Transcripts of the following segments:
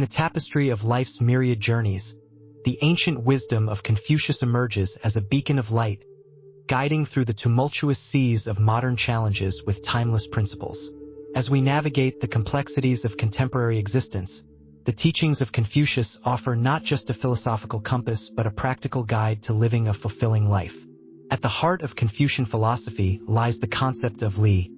tapestry of life's myriad journeys, the ancient wisdom of Confucius emerges as a beacon of light, guiding through the tumultuous seas of modern challenges with timeless principles. As we navigate the complexities of contemporary existence, the teachings of Confucius offer not just a philosophical compass but a practical guide to living a fulfilling life. At the heart of Confucian philosophy lies the concept of li,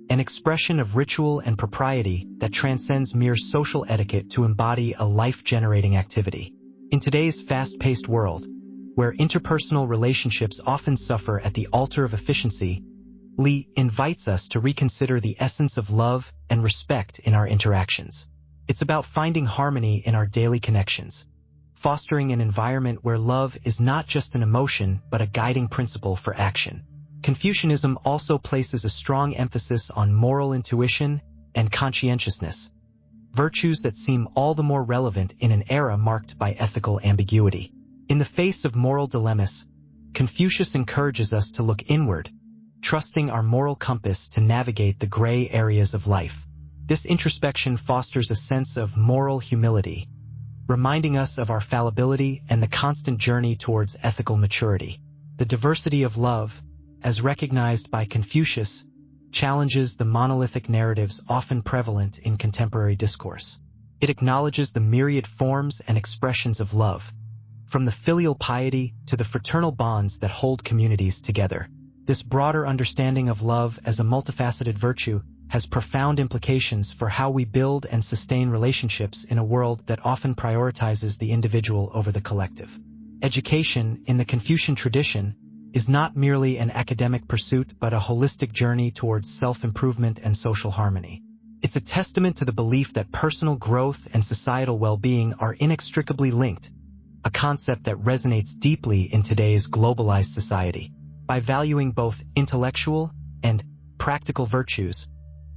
an expression of ritual and propriety that transcends mere social etiquette to embody a life-generating activity. In today's fast-paced world, where interpersonal relationships often suffer at the altar of efficiency, Li invites us to reconsider the essence of love and respect in our interactions. It's about finding harmony in our daily connections, fostering an environment where love is not just an emotion but a guiding principle for action. Confucianism also places a strong emphasis on moral intuition and conscientiousness, virtues that seem all the more relevant in an era marked by ethical ambiguity. In the face of moral dilemmas, Confucius encourages us to look inward, trusting our moral compass to navigate the gray areas of life. This introspection fosters a sense of moral humility, reminding us of our fallibility and the constant journey towards ethical maturity. The diversity of love, as recognized by Confucius, challenges the monolithic narratives often prevalent in contemporary discourse. It acknowledges the myriad forms and expressions of love, from the filial piety to the fraternal bonds that hold communities together. This broader understanding of love as a multifaceted virtue has profound implications for how we build and sustain relationships in a world that often prioritizes the individual over the collective. Education, in the Confucian tradition, is not merely an academic pursuit but a holistic journey towards self-improvement and social harmony. It's a testament to the belief that personal growth and societal well-being are inextricably linked, a concept that resonates deeply in today's globalized society. By valuing both intellectual and practical virtues,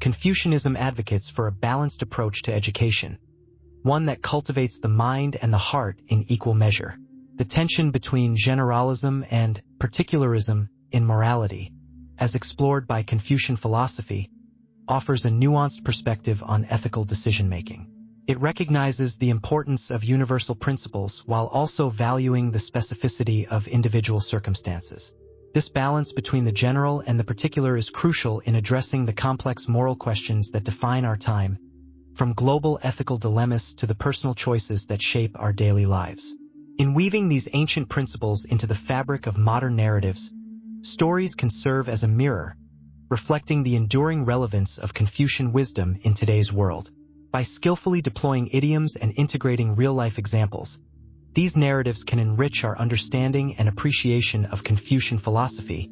Confucianism advocates for a balanced approach to education, one that cultivates the mind and the heart in equal measure. The tension between generalism and particularism in morality, as explored by Confucian philosophy, offers a nuanced perspective on ethical decision-making. It recognizes the importance of universal principles while also valuing the specificity of individual circumstances. This balance between the general and the particular is crucial in addressing the complex moral questions that define our time, from global ethical dilemmas to the personal choices that shape our daily lives. In weaving these ancient principles into the fabric of modern narratives, stories can serve as a mirror, reflecting the enduring relevance of Confucian wisdom in today's world. By skillfully deploying idioms and integrating real-life examples, these narratives can enrich our understanding and appreciation of Confucian philosophy,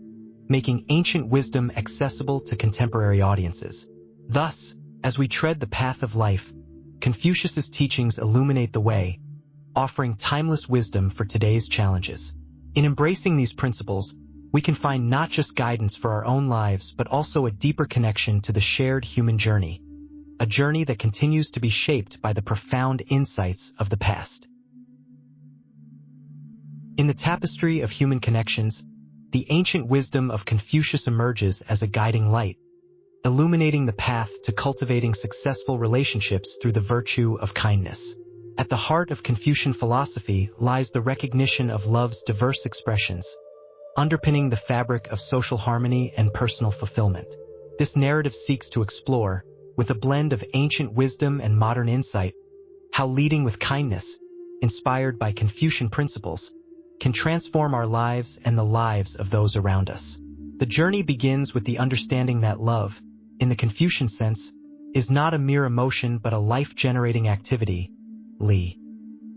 making ancient wisdom accessible to contemporary audiences. Thus, as we tread the path of life, Confucius's teachings illuminate the way, offering timeless wisdom for today's challenges. In embracing these principles, we can find not just guidance for our own lives but also a deeper connection to the shared human journey, a journey that continues to be shaped by the profound insights of the past. In the tapestry of human connections, the ancient wisdom of Confucius emerges as a guiding light, illuminating the path to cultivating successful relationships through the virtue of kindness. At the heart of Confucian philosophy lies the recognition of love's diverse expressions, underpinning the fabric of social harmony and personal fulfillment. This narrative seeks to explore, with a blend of ancient wisdom and modern insight, how leading with kindness, inspired by Confucian principles, can transform our lives and the lives of those around us. The journey begins with the understanding that love, in the Confucian sense, is not a mere emotion but a life-generating activity, li,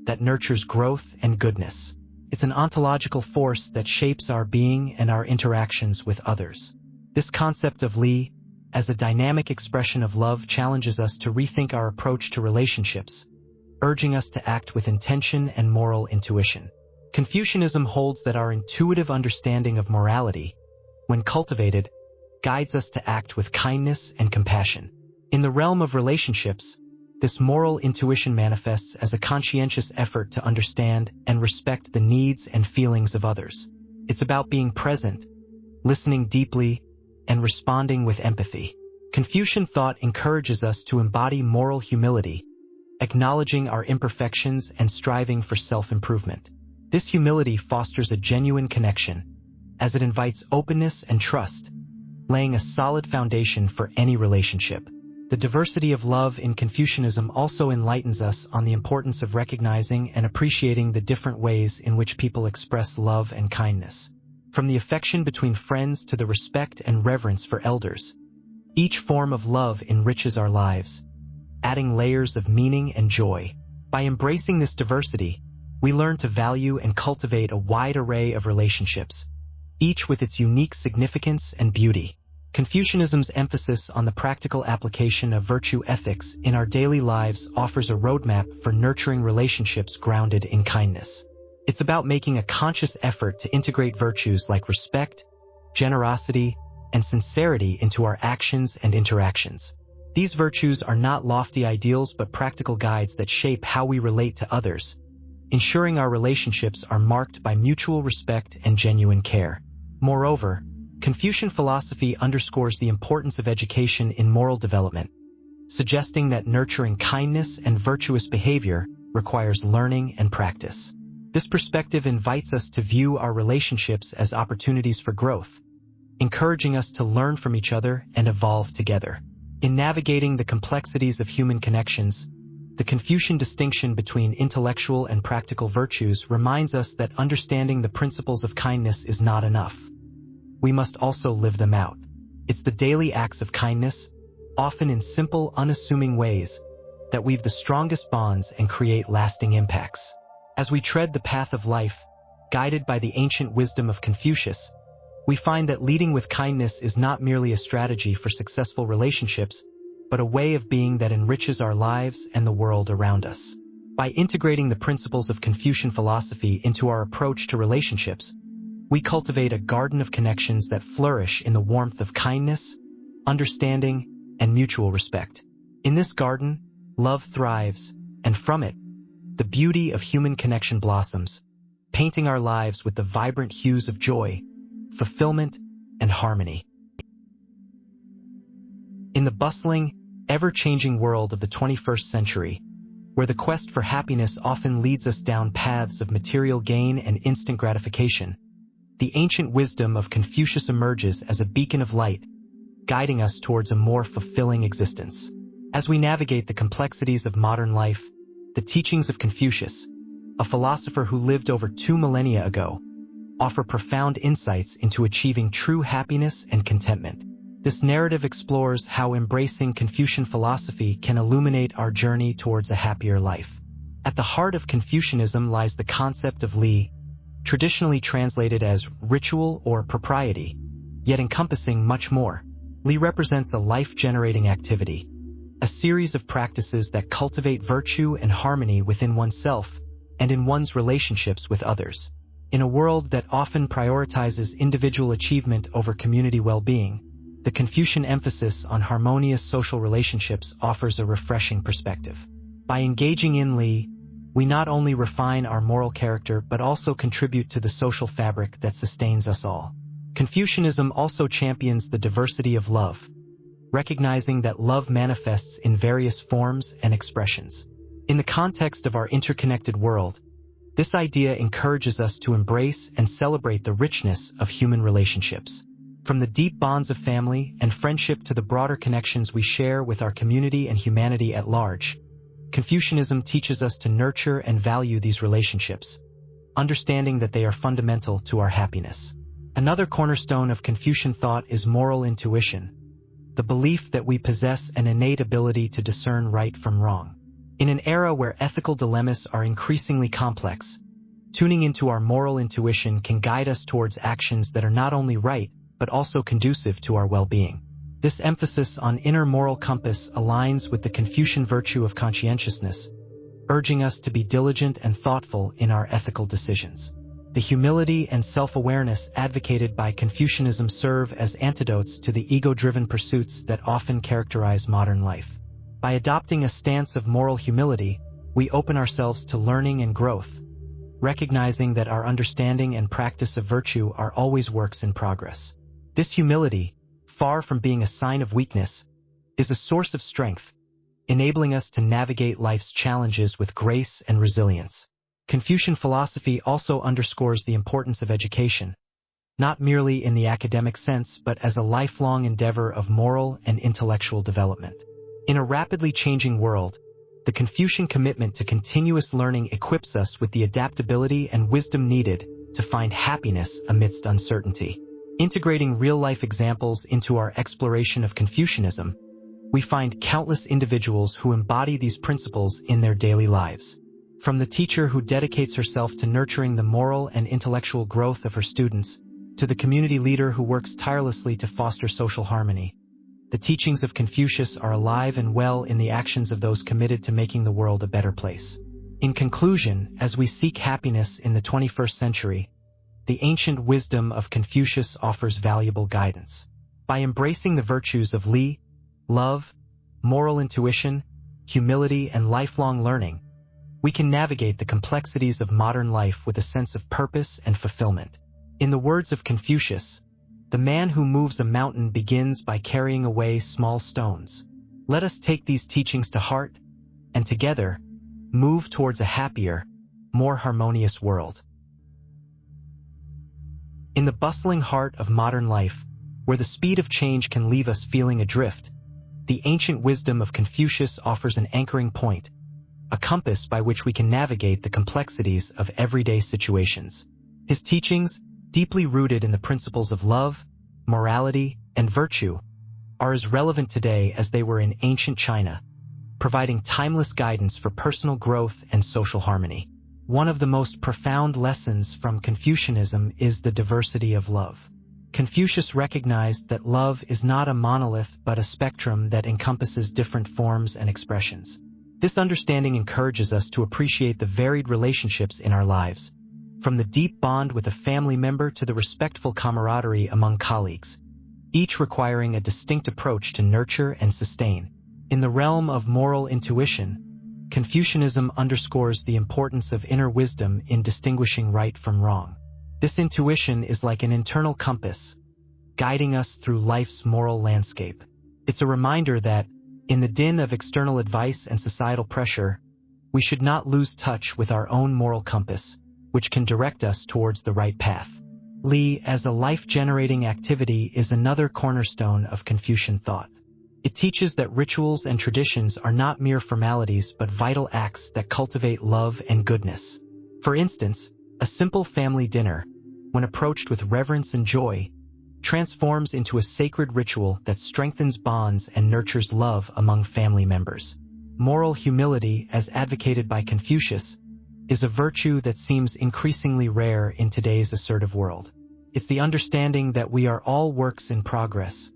that nurtures growth and goodness. It's an ontological force that shapes our being and our interactions with others. This concept of li, as a dynamic expression of love, challenges us to rethink our approach to relationships, urging us to act with intention and moral intuition. Confucianism holds that our intuitive understanding of morality, when cultivated, guides us to act with kindness and compassion. In the realm of relationships, this moral intuition manifests as a conscientious effort to understand and respect the needs and feelings of others. It's about being present, listening deeply, and responding with empathy. Confucian thought encourages us to embody moral humility, acknowledging our imperfections and striving for self-improvement. This humility fosters a genuine connection, as it invites openness and trust, laying a solid foundation for any relationship. The diversity of love in Confucianism also enlightens us on the importance of recognizing and appreciating the different ways in which people express love and kindness. From the affection between friends to the respect and reverence for elders, each form of love enriches our lives, adding layers of meaning and joy. By embracing this diversity, we learn to value and cultivate a wide array of relationships, each with its unique significance and beauty. Confucianism's emphasis on the practical application of virtue ethics in our daily lives offers a roadmap for nurturing relationships grounded in kindness. It's about making a conscious effort to integrate virtues like respect, generosity, and sincerity into our actions and interactions. These virtues are not lofty ideals but practical guides that shape how we relate to others, ensuring our relationships are marked by mutual respect and genuine care. Moreover, Confucian philosophy underscores the importance of education in moral development, suggesting that nurturing kindness and virtuous behavior requires learning and practice. This perspective invites us to view our relationships as opportunities for growth, encouraging us to learn from each other and evolve together. In navigating the complexities of human connections, the Confucian distinction between intellectual and practical virtues reminds us that understanding the principles of kindness is not enough. We must also live them out. It's the daily acts of kindness, often in simple, unassuming ways, that weave the strongest bonds and create lasting impacts. As we tread the path of life, guided by the ancient wisdom of Confucius, we find that leading with kindness is not merely a strategy for successful relationships, but a way of being that enriches our lives and the world around us. By integrating the principles of Confucian philosophy into our approach to relationships, we cultivate a garden of connections that flourish in the warmth of kindness, understanding, and mutual respect. In this garden, love thrives, and from it, the beauty of human connection blossoms, painting our lives with the vibrant hues of joy, fulfillment, and harmony. In the bustling, ever-changing world of the 21st century, where the quest for happiness often leads us down paths of material gain and instant gratification, the ancient wisdom of Confucius emerges as a beacon of light, guiding us towards a more fulfilling existence. As we navigate the complexities of modern life, the teachings of Confucius, a philosopher who lived over 2 millennia ago, offer profound insights into achieving true happiness and contentment. This narrative explores how embracing Confucian philosophy can illuminate our journey towards a happier life. At the heart of Confucianism lies the concept of li, traditionally translated as ritual or propriety, yet encompassing much more. Li represents a life-generating activity, a series of practices that cultivate virtue and harmony within oneself and in one's relationships with others. In a world that often prioritizes individual achievement over community well-being, the Confucian emphasis on harmonious social relationships offers a refreshing perspective. By engaging in li, we not only refine our moral character but also contribute to the social fabric that sustains us all. Confucianism also champions the diversity of love, recognizing that love manifests in various forms and expressions. In the context of our interconnected world, this idea encourages us to embrace and celebrate the richness of human relationships. From the deep bonds of family and friendship to the broader connections we share with our community and humanity at large, Confucianism teaches us to nurture and value these relationships, understanding that they are fundamental to our happiness. Another cornerstone of Confucian thought is moral intuition, the belief that we possess an innate ability to discern right from wrong. In an era where ethical dilemmas are increasingly complex, tuning into our moral intuition can guide us towards actions that are not only right, but also conducive to our well-being. This emphasis on inner moral compass aligns with the Confucian virtue of conscientiousness, urging us to be diligent and thoughtful in our ethical decisions. The humility and self-awareness advocated by Confucianism serve as antidotes to the ego-driven pursuits that often characterize modern life. By adopting a stance of moral humility, we open ourselves to learning and growth, recognizing that our understanding and practice of virtue are always works in progress. This humility, far from being a sign of weakness, is a source of strength, enabling us to navigate life's challenges with grace and resilience. Confucian philosophy also underscores the importance of education, not merely in the academic sense but as a lifelong endeavor of moral and intellectual development. In a rapidly changing world, the Confucian commitment to continuous learning equips us with the adaptability and wisdom needed to find happiness amidst uncertainty. Integrating real-life examples into our exploration of Confucianism, we find countless individuals who embody these principles in their daily lives. From the teacher who dedicates herself to nurturing the moral and intellectual growth of her students, to the community leader who works tirelessly to foster social harmony, the teachings of Confucius are alive and well in the actions of those committed to making the world a better place. In conclusion, as we seek happiness in the 21st century, the ancient wisdom of Confucius offers valuable guidance. By embracing the virtues of Li, love, moral intuition, humility, and lifelong learning, we can navigate the complexities of modern life with a sense of purpose and fulfillment. In the words of Confucius, the man who moves a mountain begins by carrying away small stones. Let us take these teachings to heart, and together, move towards a happier, more harmonious world. In the bustling heart of modern life, where the speed of change can leave us feeling adrift, the ancient wisdom of Confucius offers an anchoring point, a compass by which we can navigate the complexities of everyday situations. His teachings, deeply rooted in the principles of love, morality, and virtue, are as relevant today as they were in ancient China, providing timeless guidance for personal growth and social harmony. One of the most profound lessons from Confucianism is the diversity of love. Confucius recognized that love is not a monolith but a spectrum that encompasses different forms and expressions. This understanding encourages us to appreciate the varied relationships in our lives, from the deep bond with a family member to the respectful camaraderie among colleagues, each requiring a distinct approach to nurture and sustain. In the realm of moral intuition, Confucianism underscores the importance of inner wisdom in distinguishing right from wrong. This intuition is like an internal compass, guiding us through life's moral landscape. It's a reminder that, in the din of external advice and societal pressure, we should not lose touch with our own moral compass, which can direct us towards the right path. Li, as a life-generating activity, is another cornerstone of Confucian thought. It teaches that rituals and traditions are not mere formalities but vital acts that cultivate love and goodness. For instance, a simple family dinner, when approached with reverence and joy, transforms into a sacred ritual that strengthens bonds and nurtures love among family members. Moral humility, as advocated by Confucius, is a virtue that seems increasingly rare in today's assertive world. It's the understanding that we are all works in progress,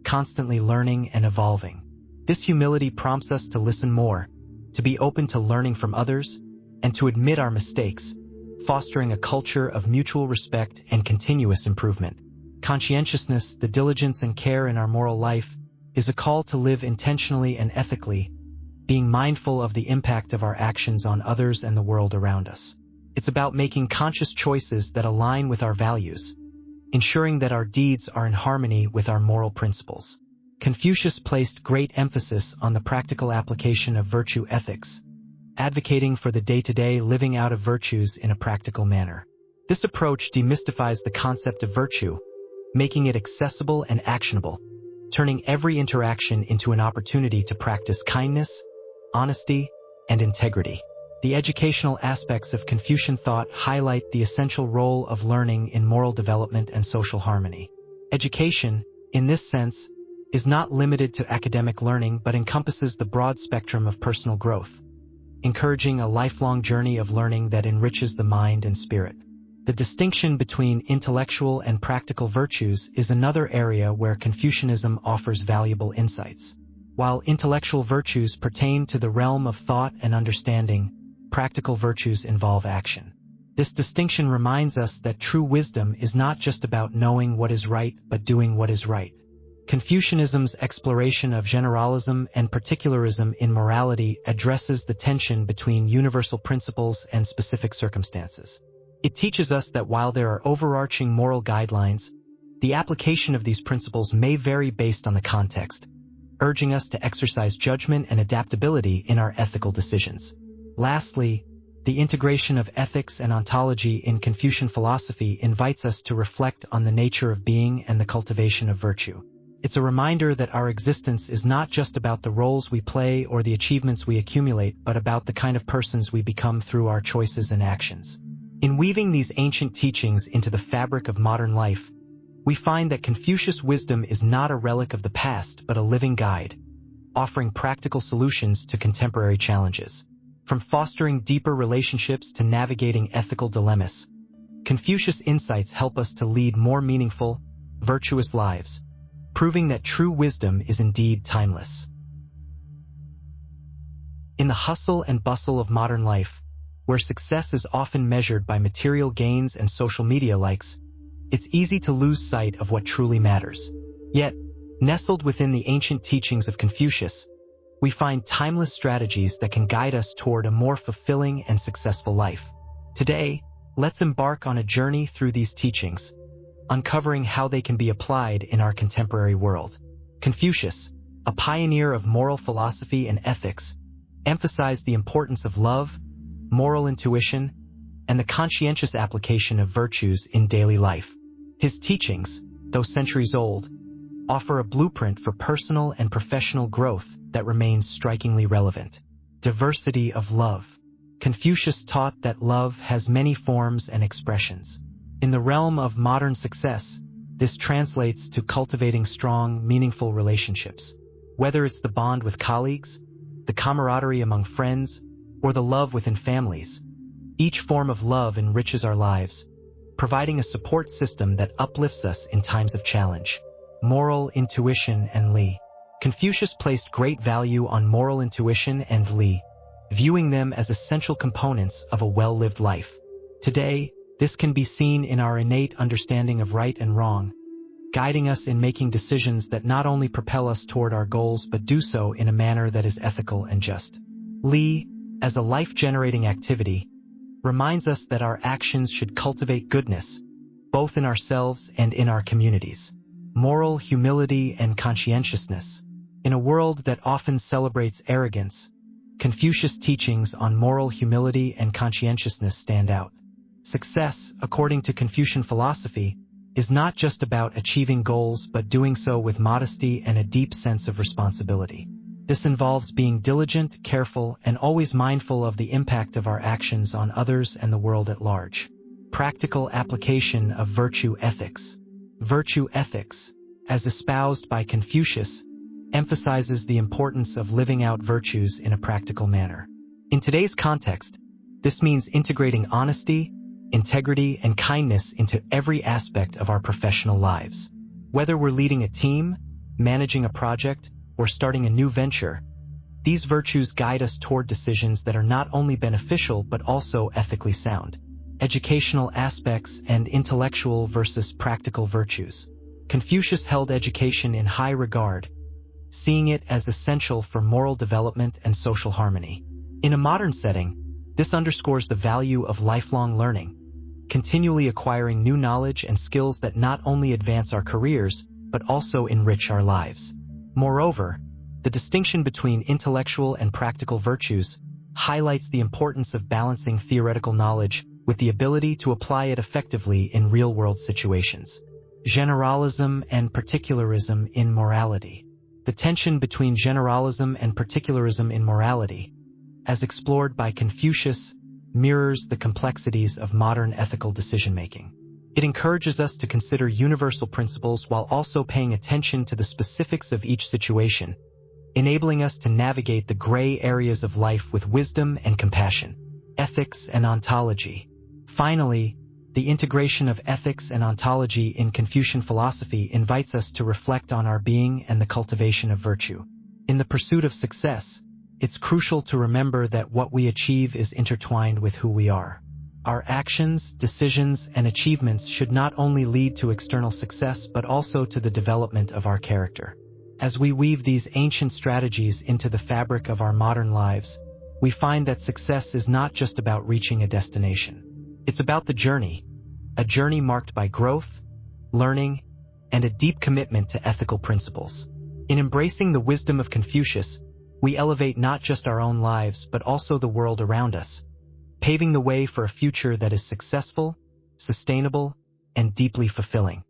constantly learning and evolving. This humility prompts us to listen more, to be open to learning from others, and to admit our mistakes, fostering a culture of mutual respect and continuous improvement. Conscientiousness, the diligence and care in our moral life, is a call to live intentionally and ethically, being mindful of the impact of our actions on others and the world around us. It's about making conscious choices that align with our values, ensuring that our deeds are in harmony with our moral principles. Confucius placed great emphasis on the practical application of virtue ethics, advocating for the day-to-day living out of virtues in a practical manner. This approach demystifies the concept of virtue, making it accessible and actionable, turning every interaction into an opportunity to practice kindness, honesty, and integrity. The educational aspects of Confucian thought highlight the essential role of learning in moral development and social harmony. Education, in this sense, is not limited to academic learning but encompasses the broad spectrum of personal growth, encouraging a lifelong journey of learning that enriches the mind and spirit. The distinction between intellectual and practical virtues is another area where Confucianism offers valuable insights. While intellectual virtues pertain to the realm of thought and understanding, practical virtues involve action. This distinction reminds us that true wisdom is not just about knowing what is right but doing what is right. Confucianism's exploration of generalism and particularism in morality addresses the tension between universal principles and specific circumstances. It teaches us that while there are overarching moral guidelines, the application of these principles may vary based on the context, urging us to exercise judgment and adaptability in our ethical decisions. Lastly, the integration of ethics and ontology in Confucian philosophy invites us to reflect on the nature of being and the cultivation of virtue. It's a reminder that our existence is not just about the roles we play or the achievements we accumulate, but about the kind of persons we become through our choices and actions. In weaving these ancient teachings into the fabric of modern life, we find that Confucius' wisdom is not a relic of the past, but a living guide, offering practical solutions to contemporary challenges. From fostering deeper relationships to navigating ethical dilemmas, Confucius' insights help us to lead more meaningful, virtuous lives, proving that true wisdom is indeed timeless. In the hustle and bustle of modern life, where success is often measured by material gains and social media likes, it's easy to lose sight of what truly matters. Yet, nestled within the ancient teachings of Confucius, we find timeless strategies that can guide us toward a more fulfilling and successful life. Today, let's embark on a journey through these teachings, uncovering how they can be applied in our contemporary world. Confucius, a pioneer of moral philosophy and ethics, emphasized the importance of love, moral intuition, and the conscientious application of virtues in daily life. His teachings, though centuries old, offer a blueprint for personal and professional growth that remains strikingly relevant. Diversity of love. Confucius taught that love has many forms and expressions. In the realm of modern success, this translates to cultivating strong, meaningful relationships. Whether it's the bond with colleagues, the camaraderie among friends, or the love within families, each form of love enriches our lives, providing a support system that uplifts us in times of challenge. Moral intuition and li. Confucius placed great value on moral intuition and li, viewing them as essential components of a well-lived life. Today, this can be seen in our innate understanding of right and wrong, guiding us in making decisions that not only propel us toward our goals but do so in a manner that is ethical and just. Li, as a life-generating activity, reminds us that our actions should cultivate goodness, both in ourselves and in our communities. Moral humility and conscientiousness. In a world that often celebrates arrogance, Confucius' teachings on moral humility and conscientiousness stand out. Success, according to Confucian philosophy, is not just about achieving goals but doing so with modesty and a deep sense of responsibility. This involves being diligent, careful, and always mindful of the impact of our actions on others and the world at large. Practical application of virtue ethics. Virtue ethics, as espoused by Confucius, emphasizes the importance of living out virtues in a practical manner. In today's context, this means integrating honesty, integrity, and kindness into every aspect of our professional lives. Whether we're leading a team, managing a project, or starting a new venture, these virtues guide us toward decisions that are not only beneficial but also ethically sound. Educational aspects and intellectual versus practical virtues. Confucius held education in high regard, seeing it as essential for moral development and social harmony. In a modern setting, this underscores the value of lifelong learning, continually acquiring new knowledge and skills that not only advance our careers, but also enrich our lives. Moreover, the distinction between intellectual and practical virtues highlights the importance of balancing theoretical knowledge with the ability to apply it effectively in real-world situations. Generalism and particularism in morality. The tension between generalism and particularism in morality, as explored by Confucius, mirrors the complexities of modern ethical decision-making. It encourages us to consider universal principles while also paying attention to the specifics of each situation, enabling us to navigate the gray areas of life with wisdom and compassion. Ethics and ontology. Finally, the integration of ethics and ontology in Confucian philosophy invites us to reflect on our being and the cultivation of virtue. In the pursuit of success, it's crucial to remember that what we achieve is intertwined with who we are. Our actions, decisions, and achievements should not only lead to external success but also to the development of our character. As we weave these ancient strategies into the fabric of our modern lives, we find that success is not just about reaching a destination. It's about the journey, a journey marked by growth, learning, and a deep commitment to ethical principles. In embracing the wisdom of Confucius, we elevate not just our own lives but also the world around us, paving the way for a future that is successful, sustainable, and deeply fulfilling.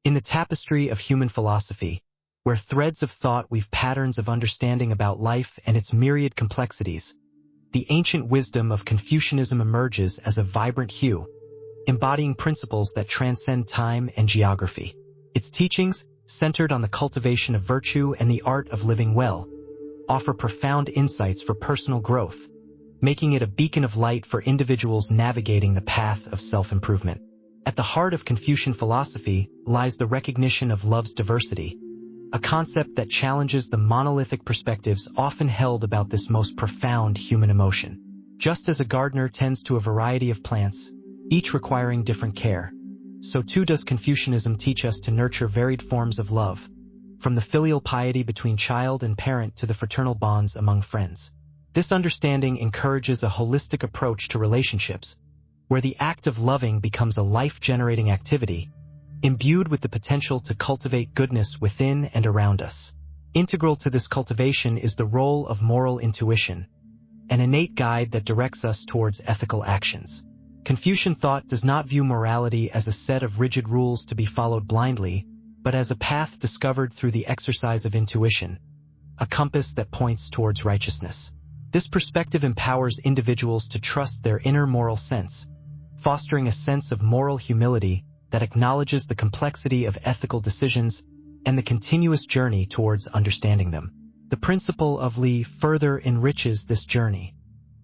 In the tapestry of human philosophy, where threads of thought weave patterns of understanding about life and its myriad complexities, the ancient wisdom of Confucianism emerges as a vibrant hue, embodying principles that transcend time and geography. Its teachings, centered on the cultivation of virtue and the art of living well, offer profound insights for personal growth, making it a beacon of light for individuals navigating the path of self-improvement. At the heart of Confucian philosophy lies the recognition of love's diversity, a concept that challenges the monolithic perspectives often held about this most profound human emotion. Just as a gardener tends to a variety of plants, each requiring different care, so too does Confucianism teach us to nurture varied forms of love, from the filial piety between child and parent to the fraternal bonds among friends. This understanding encourages a holistic approach to relationships, where the act of loving becomes a life-generating activity, imbued with the potential to cultivate goodness within and around us. Integral to this cultivation is the role of moral intuition, an innate guide that directs us towards ethical actions. Confucian thought does not view morality as a set of rigid rules to be followed blindly, but as a path discovered through the exercise of intuition, a compass that points towards righteousness. This perspective empowers individuals to trust their inner moral sense, fostering a sense of moral humility that acknowledges the complexity of ethical decisions and the continuous journey towards understanding them. The principle of Li further enriches this journey,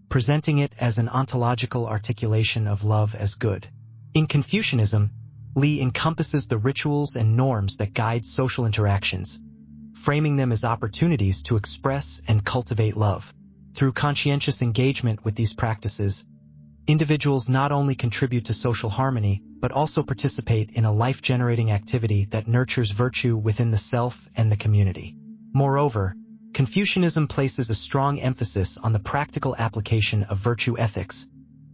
presenting it as an ontological articulation of love as good. In Confucianism, Li encompasses the rituals and norms that guide social interactions, framing them as opportunities to express and cultivate love. Through conscientious engagement with these practices, individuals not only contribute to social harmony, but also participate in a life-generating activity that nurtures virtue within the self and the community. Moreover, Confucianism places a strong emphasis on the practical application of virtue ethics,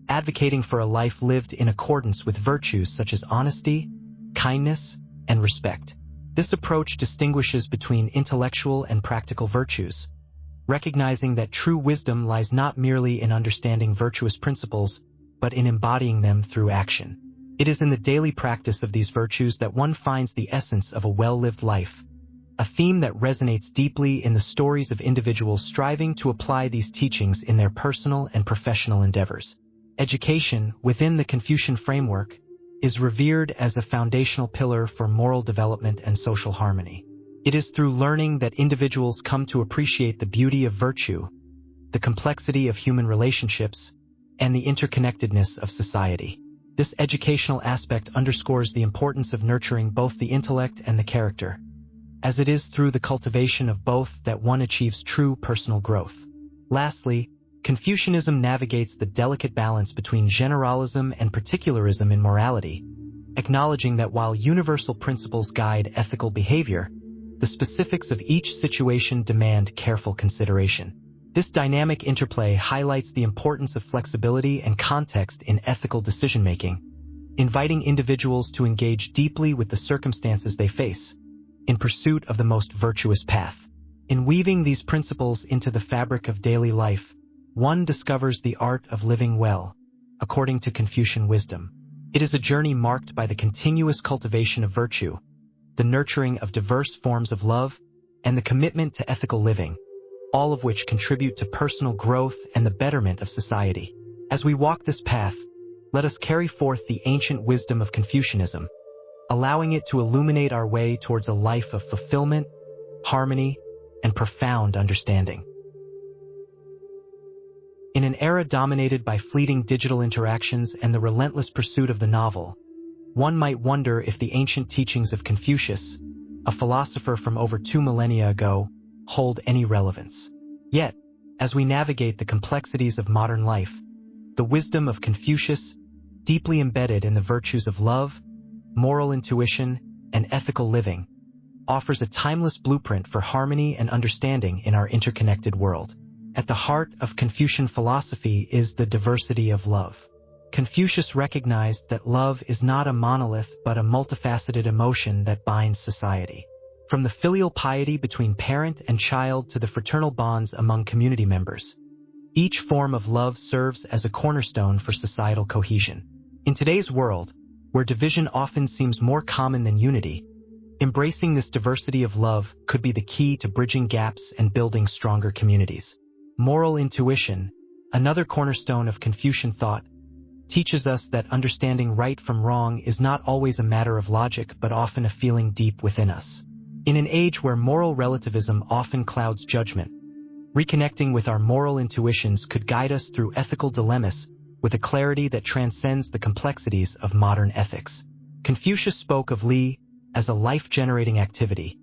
advocating for a life lived in accordance with virtues such as honesty, kindness, and respect. This approach distinguishes between intellectual and practical virtues, recognizing that true wisdom lies not merely in understanding virtuous principles, but in embodying them through action. It is in the daily practice of these virtues that one finds the essence of a well-lived life, a theme that resonates deeply in the stories of individuals striving to apply these teachings in their personal and professional endeavors. Education, within the Confucian framework, is revered as a foundational pillar for moral development and social harmony. It is through learning that individuals come to appreciate the beauty of virtue, the complexity of human relationships, and the interconnectedness of society. This educational aspect underscores the importance of nurturing both the intellect and the character, as it is through the cultivation of both that one achieves true personal growth. Lastly, Confucianism navigates the delicate balance between generalism and particularism in morality, acknowledging that while universal principles guide ethical behavior, the specifics of each situation demand careful consideration. This dynamic interplay highlights the importance of flexibility and context in ethical decision-making, inviting individuals to engage deeply with the circumstances they face, in pursuit of the most virtuous path. In weaving these principles into the fabric of daily life, one discovers the art of living well, according to Confucian wisdom. It is a journey marked by the continuous cultivation of virtue, the nurturing of diverse forms of love, and the commitment to ethical living, all of which contribute to personal growth and the betterment of society. As we walk this path, let us carry forth the ancient wisdom of Confucianism, allowing it to illuminate our way towards a life of fulfillment, harmony, and profound understanding. In an era dominated by fleeting digital interactions and the relentless pursuit of the novel, one might wonder if the ancient teachings of Confucius, a philosopher from over 2 millennia ago, hold any relevance. Yet, as we navigate the complexities of modern life, the wisdom of Confucius, deeply embedded in the virtues of love, moral intuition, and ethical living, offers a timeless blueprint for harmony and understanding in our interconnected world. At the heart of Confucian philosophy is the diversity of love. Confucius recognized that love is not a monolith but a multifaceted emotion that binds society. from the filial piety between parent and child to the fraternal bonds among community members. Each form of love serves as a cornerstone for societal cohesion. In today's world, where division often seems more common than unity, embracing this diversity of love could be the key to bridging gaps and building stronger communities. Moral intuition, another cornerstone of Confucian thought, teaches us that understanding right from wrong is not always a matter of logic but often a feeling deep within us. In an age where moral relativism often clouds judgment, reconnecting with our moral intuitions could guide us through ethical dilemmas with a clarity that transcends the complexities of modern ethics. Confucius spoke of Li as a life-generating activity,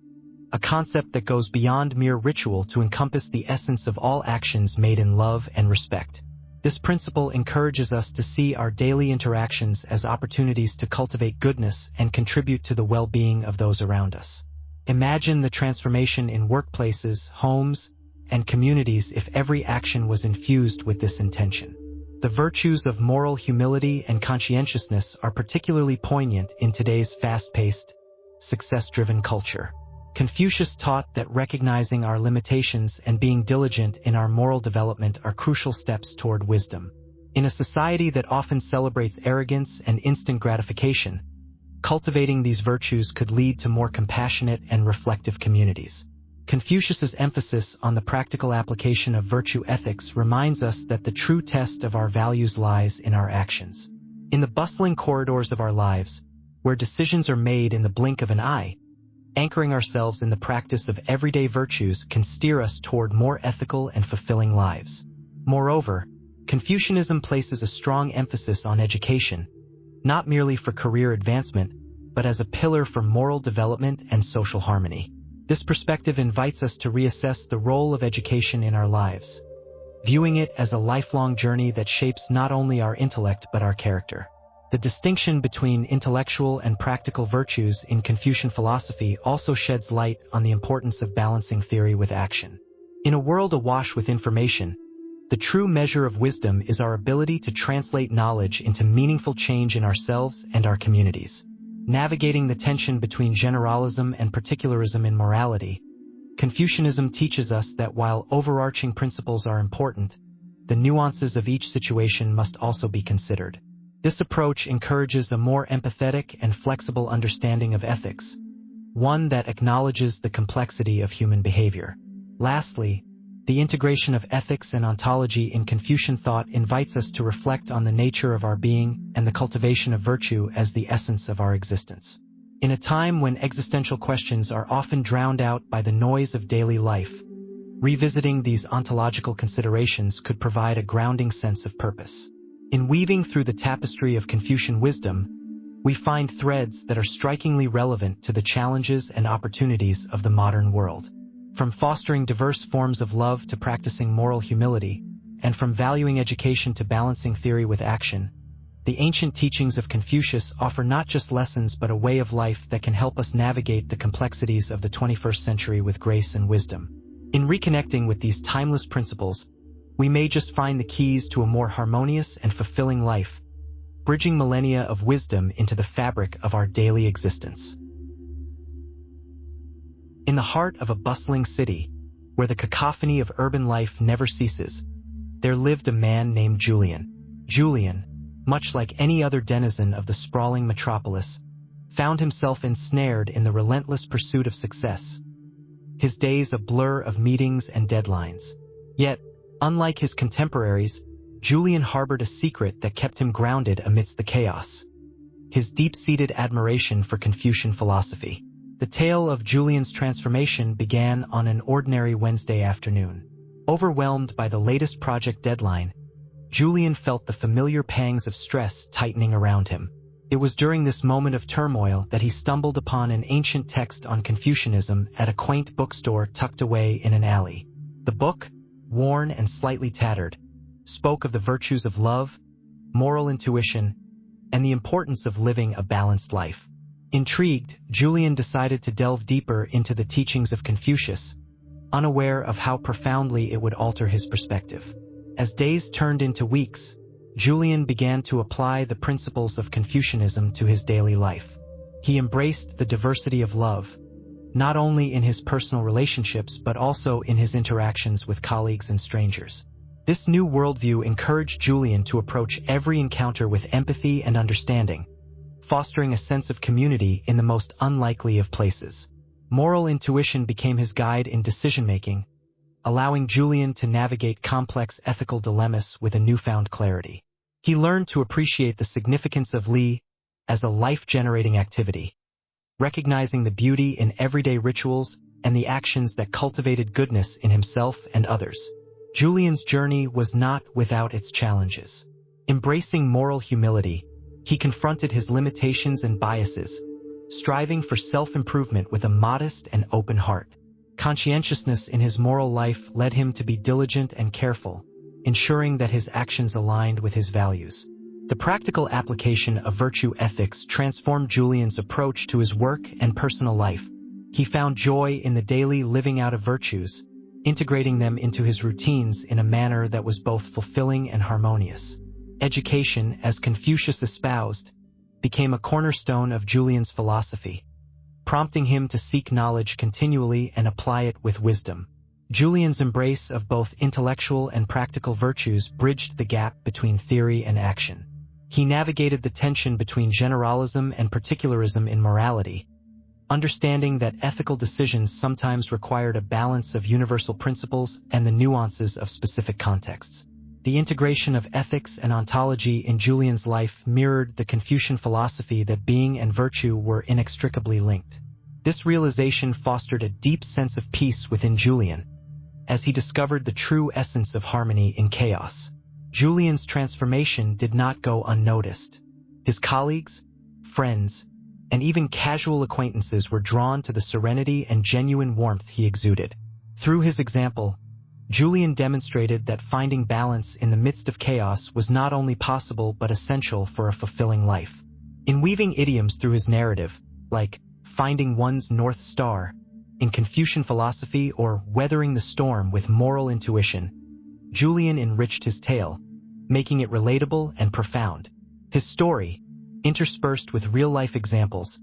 a concept that goes beyond mere ritual to encompass the essence of all actions made in love and respect. This principle encourages us to see our daily interactions as opportunities to cultivate goodness and contribute to the well-being of those around us. Imagine the transformation in workplaces, homes, and communities if every action was infused with this intention. The virtues of moral humility and conscientiousness are particularly poignant in today's fast-paced, success-driven culture. Confucius taught that recognizing our limitations and being diligent in our moral development are crucial steps toward wisdom. In a society that often celebrates arrogance and instant gratification, cultivating these virtues could lead to more compassionate and reflective communities. Confucius's emphasis on the practical application of virtue ethics reminds us that the true test of our values lies in our actions. In the bustling corridors of our lives, where decisions are made in the blink of an eye, anchoring ourselves in the practice of everyday virtues can steer us toward more ethical and fulfilling lives. Moreover, Confucianism places a strong emphasis on education, not merely for career advancement, but as a pillar for moral development and social harmony. This perspective invites us to reassess the role of education in our lives, viewing it as a lifelong journey that shapes not only our intellect but our character. The distinction between intellectual and practical virtues in Confucian philosophy also sheds light on the importance of balancing theory with action. In a world awash with information, the true measure of wisdom is our ability to translate knowledge into meaningful change in ourselves and our communities. Navigating the tension between generalism and particularism in morality, Confucianism teaches us that while overarching principles are important, the nuances of each situation must also be considered. This approach encourages a more empathetic and flexible understanding of ethics, one that acknowledges the complexity of human behavior. Lastly, the integration of ethics and ontology in Confucian thought invites us to reflect on the nature of our being and the cultivation of virtue as the essence of our existence. In a time when existential questions are often drowned out by the noise of daily life, revisiting these ontological considerations could provide a grounding sense of purpose. In weaving through the tapestry of Confucian wisdom, we find threads that are strikingly relevant to the challenges and opportunities of the modern world. From fostering diverse forms of love to practicing moral humility, and from valuing education to balancing theory with action, the ancient teachings of Confucius offer not just lessons but a way of life that can help us navigate the complexities of the 21st century with grace and wisdom. In reconnecting with these timeless principles, we may just find the keys to a more harmonious and fulfilling life, bridging millennia of wisdom into the fabric of our daily existence. In the heart of a bustling city, where the cacophony of urban life never ceases, there lived a man named Julian. Julian, much like any other denizen of the sprawling metropolis, found himself ensnared in the relentless pursuit of success, his days a blur of meetings and deadlines. Yet, unlike his contemporaries, Julian harbored a secret that kept him grounded amidst the chaos: his deep-seated admiration for Confucian philosophy. The tale of Julian's transformation began on an ordinary Wednesday afternoon. Overwhelmed by the latest project deadline, Julian felt the familiar pangs of stress tightening around him. It was during this moment of turmoil that he stumbled upon an ancient text on Confucianism at a quaint bookstore tucked away in an alley. The book, worn and slightly tattered, spoke of the virtues of love, moral intuition, and the importance of living a balanced life. Intrigued, Julian decided to delve deeper into the teachings of Confucius, unaware of how profoundly it would alter his perspective. As days turned into weeks, Julian began to apply the principles of Confucianism to his daily life. He embraced the diversity of love, not only in his personal relationships but also in his interactions with colleagues and strangers. This new worldview encouraged Julian to approach every encounter with empathy and understanding, fostering a sense of community in the most unlikely of places. Moral intuition became his guide in decision-making, allowing Julian to navigate complex ethical dilemmas with a newfound clarity. He learned to appreciate the significance of Li as a life-generating activity, recognizing the beauty in everyday rituals and the actions that cultivated goodness in himself and others. Julian's journey was not without its challenges. Embracing moral humility, he confronted his limitations and biases, striving for self-improvement with a modest and open heart. Conscientiousness in his moral life led him to be diligent and careful, ensuring that his actions aligned with his values. The practical application of virtue ethics transformed Julian's approach to his work and personal life. He found joy in the daily living out of virtues, integrating them into his routines in a manner that was both fulfilling and harmonious. Education, as Confucius espoused, became a cornerstone of Julian's philosophy, prompting him to seek knowledge continually and apply it with wisdom. Julian's embrace of both intellectual and practical virtues bridged the gap between theory and action. He navigated the tension between generalism and particularism in morality, understanding that ethical decisions sometimes required a balance of universal principles and the nuances of specific contexts. The integration of ethics and ontology in Julian's life mirrored the Confucian philosophy that being and virtue were inextricably linked. This realization fostered a deep sense of peace within Julian, as he discovered the true essence of harmony in chaos. Julian's transformation did not go unnoticed. His colleagues, friends, and even casual acquaintances were drawn to the serenity and genuine warmth he exuded. Through his example, Julian demonstrated that finding balance in the midst of chaos was not only possible but essential for a fulfilling life. In weaving idioms through his narrative, like finding one's North Star in Confucian philosophy or weathering the storm with moral intuition, Julian enriched his tale, making it relatable and profound. His story, interspersed with real-life examples,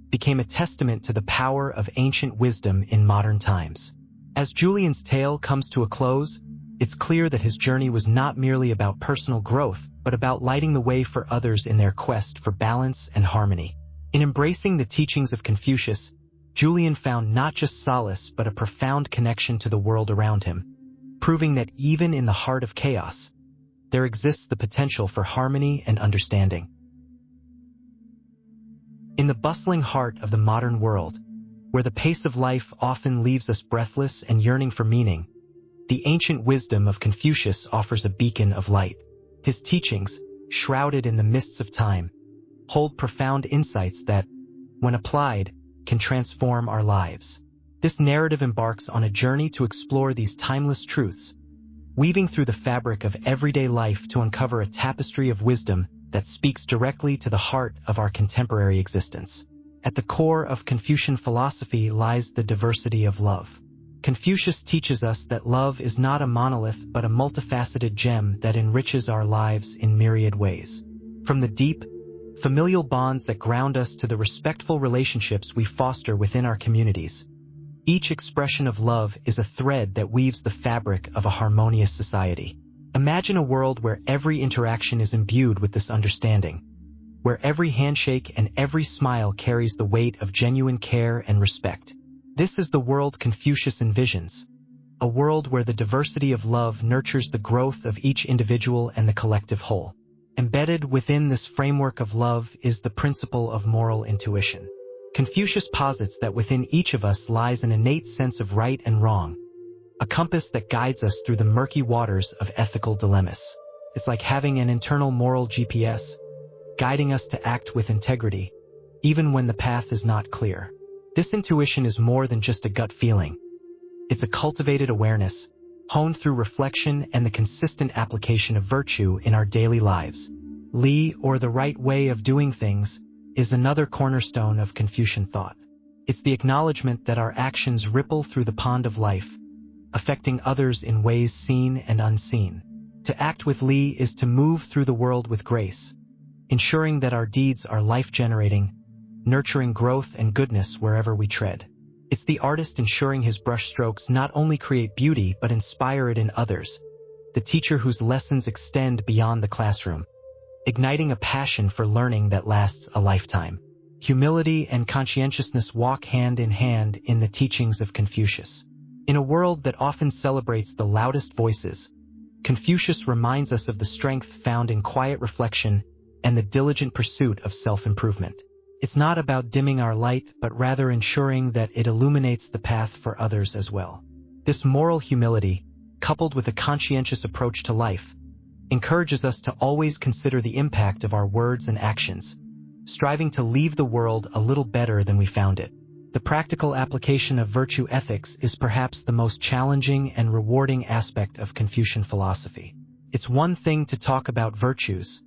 became a testament to the power of ancient wisdom in modern times. As Julian's tale comes to a close, it's clear that his journey was not merely about personal growth, but about lighting the way for others in their quest for balance and harmony. In embracing the teachings of Confucius, Julian found not just solace but a profound connection to the world around him, proving that even in the heart of chaos, there exists the potential for harmony and understanding. In the bustling heart of the modern world, where the pace of life often leaves us breathless and yearning for meaning, the ancient wisdom of Confucius offers a beacon of light. His teachings, shrouded in the mists of time, hold profound insights that, when applied, can transform our lives. This narrative embarks on a journey to explore these timeless truths, weaving through the fabric of everyday life to uncover a tapestry of wisdom that speaks directly to the heart of our contemporary existence. At the core of Confucian philosophy lies the diversity of love. Confucius teaches us that love is not a monolith but a multifaceted gem that enriches our lives in myriad ways. From the deep, familial bonds that ground us to the respectful relationships we foster within our communities, each expression of love is a thread that weaves the fabric of a harmonious society. Imagine a world where every interaction is imbued with this understanding, where every handshake and every smile carries the weight of genuine care and respect. This is the world Confucius envisions, a world where the diversity of love nurtures the growth of each individual and the collective whole. Embedded within this framework of love is the principle of moral intuition. Confucius posits that within each of us lies an innate sense of right and wrong, a compass that guides us through the murky waters of ethical dilemmas. It's like having an internal moral GPS, guiding us to act with integrity, even when the path is not clear. This intuition is more than just a gut feeling. It's a cultivated awareness, honed through reflection and the consistent application of virtue in our daily lives. Li, or the right way of doing things, is another cornerstone of Confucian thought. It's the acknowledgement that our actions ripple through the pond of life, affecting others in ways seen and unseen. To act with Li is to move through the world with grace, ensuring that our deeds are life-generating, nurturing growth and goodness wherever we tread. It's the artist ensuring his brushstrokes not only create beauty but inspire it in others, the teacher whose lessons extend beyond the classroom, igniting a passion for learning that lasts a lifetime. Humility and conscientiousness walk hand in hand in the teachings of Confucius. In a world that often celebrates the loudest voices, Confucius reminds us of the strength found in quiet reflection and the diligent pursuit of self-improvement. It's not about dimming our light, but rather ensuring that it illuminates the path for others as well. This moral humility, coupled with a conscientious approach to life, encourages us to always consider the impact of our words and actions, striving to leave the world a little better than we found it. The practical application of virtue ethics is perhaps the most challenging and rewarding aspect of Confucian philosophy. It's one thing to talk about virtues,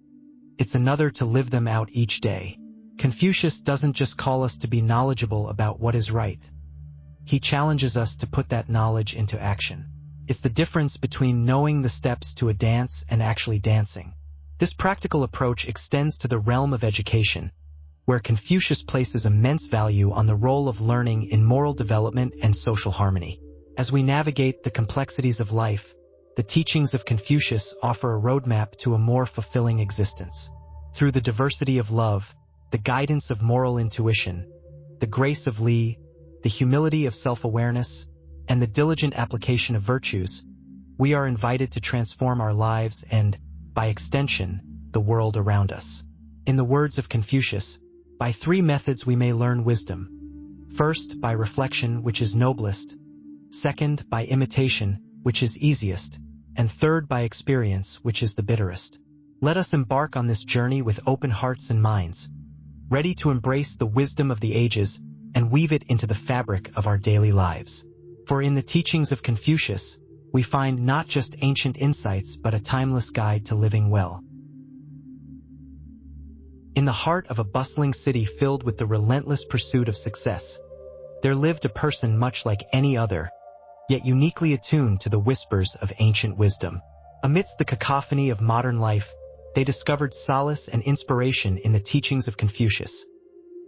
it's another to live them out each day. Confucius doesn't just call us to be knowledgeable about what is right. He challenges us to put that knowledge into action. It's the difference between knowing the steps to a dance and actually dancing. This practical approach extends to the realm of education, where Confucius places immense value on the role of learning in moral development and social harmony. As we navigate the complexities of life, the teachings of Confucius offer a roadmap to a more fulfilling existence. Through the diversity of love, the guidance of moral intuition, the grace of Li, the humility of self-awareness, and the diligent application of virtues, we are invited to transform our lives and, by extension, the world around us. In the words of Confucius, by three methods we may learn wisdom. First, by reflection, which is noblest. Second, by imitation, which is easiest. And third, by experience, which is the bitterest. Let us embark on this journey with open hearts and minds, ready to embrace the wisdom of the ages and weave it into the fabric of our daily lives. For in the teachings of Confucius, we find not just ancient insights but a timeless guide to living well. In the heart of a bustling city filled with the relentless pursuit of success, there lived a person much like any other, yet uniquely attuned to the whispers of ancient wisdom. Amidst the cacophony of modern life, they discovered solace and inspiration in the teachings of Confucius,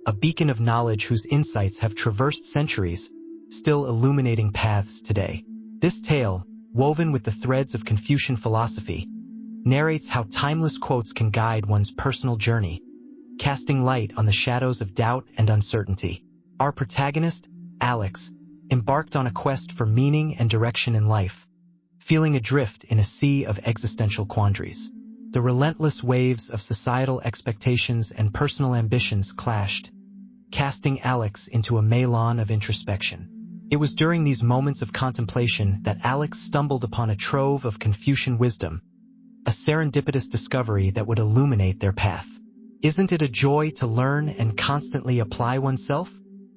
a beacon of knowledge whose insights have traversed centuries, still illuminating paths today. This tale, woven with the threads of Confucian philosophy, narrates how timeless quotes can guide one's personal journey, casting light on the shadows of doubt and uncertainty. Our protagonist, Alex, embarked on a quest for meaning and direction in life, feeling adrift in a sea of existential quandaries. The relentless waves of societal expectations and personal ambitions clashed, casting Alex into a melee of introspection. It was during these moments of contemplation that Alex stumbled upon a trove of Confucian wisdom, a serendipitous discovery that would illuminate their path. Isn't it a joy to learn and constantly apply oneself?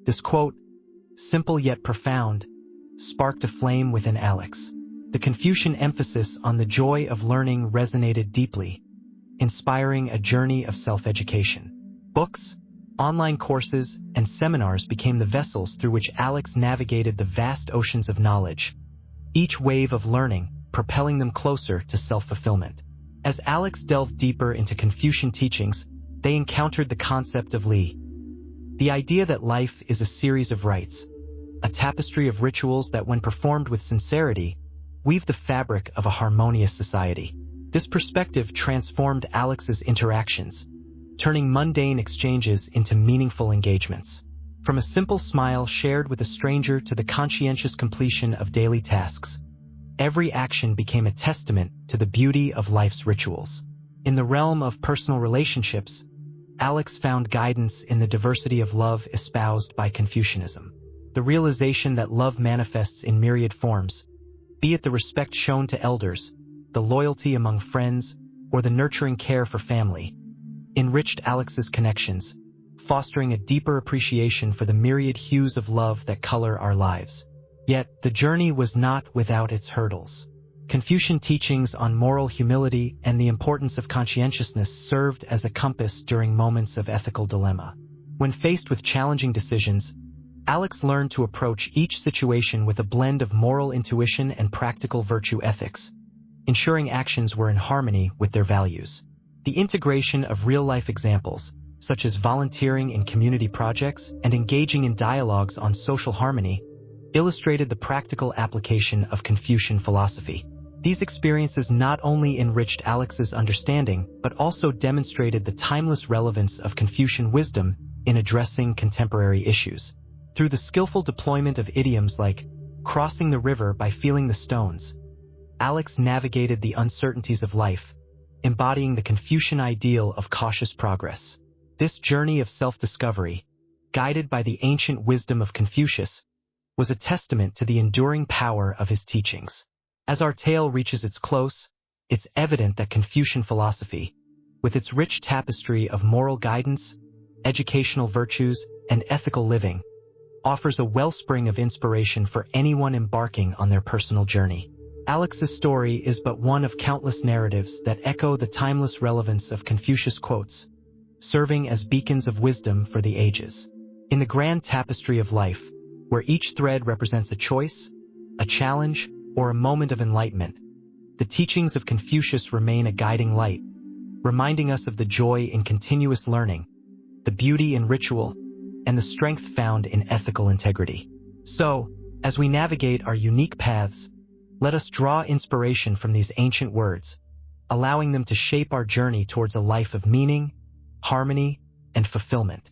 This quote, simple yet profound, sparked a flame within Alex. The Confucian emphasis on the joy of learning resonated deeply, inspiring a journey of self-education. Books, online courses, and seminars became the vessels through which Alex navigated the vast oceans of knowledge, each wave of learning propelling them closer to self-fulfillment. As Alex delved deeper into Confucian teachings, they encountered the concept of Li, the idea that life is a series of rites, a tapestry of rituals that, when performed with sincerity, weave the fabric of a harmonious society. This perspective transformed Alex's interactions, turning mundane exchanges into meaningful engagements. From a simple smile shared with a stranger to the conscientious completion of daily tasks, every action became a testament to the beauty of life's rituals. In the realm of personal relationships, Alex found guidance in the diversity of love espoused by Confucianism. The realization that love manifests in myriad forms, be it the respect shown to elders, the loyalty among friends, or the nurturing care for family, enriched Alex's connections, fostering a deeper appreciation for the myriad hues of love that color our lives. Yet, the journey was not without its hurdles. Confucian teachings on moral humility and the importance of conscientiousness served as a compass during moments of ethical dilemma. When faced with challenging decisions, Alex learned to approach each situation with a blend of moral intuition and practical virtue ethics, ensuring actions were in harmony with their values. The integration of real-life examples, such as volunteering in community projects and engaging in dialogues on social harmony, illustrated the practical application of Confucian philosophy. These experiences not only enriched Alex's understanding, but also demonstrated the timeless relevance of Confucian wisdom in addressing contemporary issues. Through the skillful deployment of idioms like crossing the river by feeling the stones, Alex navigated the uncertainties of life, embodying the Confucian ideal of cautious progress. This journey of self-discovery, guided by the ancient wisdom of Confucius, was a testament to the enduring power of his teachings. As our tale reaches its close, it's evident that Confucian philosophy, with its rich tapestry of moral guidance, educational virtues, and ethical living, offers a wellspring of inspiration for anyone embarking on their personal journey. Alex's story is but one of countless narratives that echo the timeless relevance of Confucius quotes, serving as beacons of wisdom for the ages. In the grand tapestry of life, where each thread represents a choice, a challenge, or a moment of enlightenment, the teachings of Confucius remain a guiding light, reminding us of the joy in continuous learning, the beauty in ritual, and the strength found in ethical integrity. So, as we navigate our unique paths, let us draw inspiration from these ancient words, allowing them to shape our journey towards a life of meaning, harmony, and fulfillment.